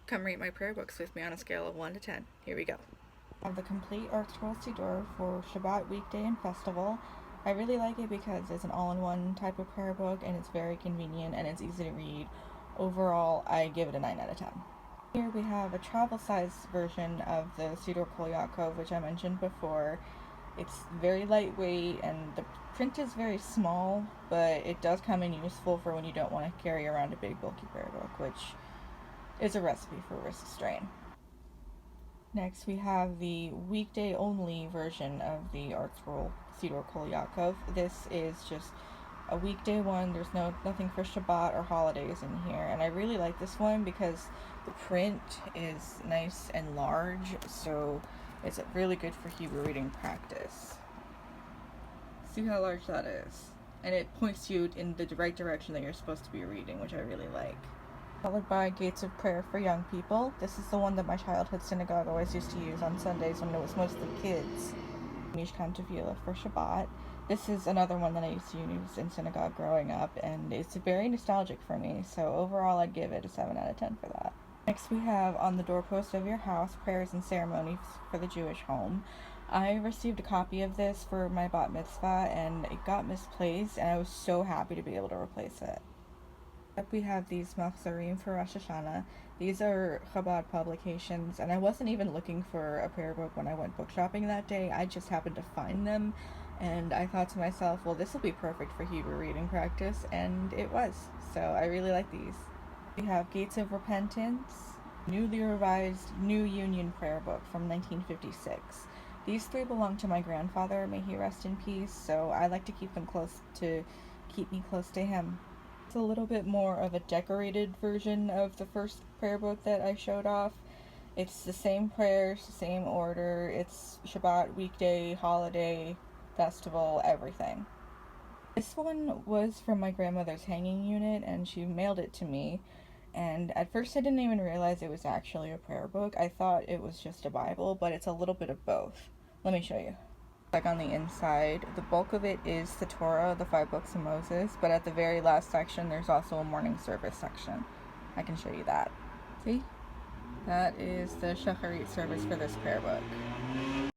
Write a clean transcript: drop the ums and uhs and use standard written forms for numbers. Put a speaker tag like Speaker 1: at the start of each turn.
Speaker 1: Come rate my prayer books with me on a scale of 1 to 10. Here we go.
Speaker 2: I have the complete Art Scroll Siddur for Shabbat weekday and festival. I really like it because it's an all-in-one type of prayer book and it's very convenient and it's easy to read. Overall, I give it a 9 out of 10. Here we have a travel size version of the Siddur Kol Yaakov, which I mentioned before. It's very lightweight and the print is very small, but it does come in useful for when you don't want to carry around a big bulky prayer book, which is a recipe for wrist strain. Next, we have the weekday only version of the Art Scroll Siddur Kol Yaakov. This is just a weekday one. There's nothing for Shabbat or holidays in here, and I really like this one because the print is nice and large, so it's really good for Hebrew reading practice. See how large that is? And it points you in the right direction that you're supposed to be reading, which I really like. Followed by Gates of Prayer for Young People. This is the one that my childhood synagogue always used to use on Sundays when it was mostly kids. Mishkan Tefillah for Shabbat. This is another one that I used to use in synagogue growing up, and it's very nostalgic for me, so overall I'd give it a 7 out of 10 for that. Next we have On the Doorpost of Your House, Prayers and Ceremonies for the Jewish Home. I received a copy of this for my bat mitzvah, and it got misplaced, and I was so happy to be able to replace it. Up we have these siddurim for Rosh Hashanah. These are Chabad publications, and I wasn't even looking for a prayer book when I went book shopping that day. I just happened to find them, and I thought to myself, well, this will be perfect for Hebrew reading practice, and it was. So I really like these. We have Gates of Repentance, newly revised New Union prayer book from 1956. These three belong to my grandfather, may he rest in peace, so I like to keep them keep me close to him. It's a little bit more of a decorated version of the first prayer book that I showed off. It's the same prayers, the same order. It's Shabbat, weekday, holiday, festival, everything. This one was from my grandmother's hanging unit, and she mailed it to me. And at first I didn't even realize it was actually a prayer book. I thought it was just a Bible, but it's a little bit of both. Let me show you. Like on the inside, the bulk of it is the Torah, the 5 books of Moses, but at the very last section there's also a morning service section. I can show you that. See? That is the Shacharit service for this prayer book.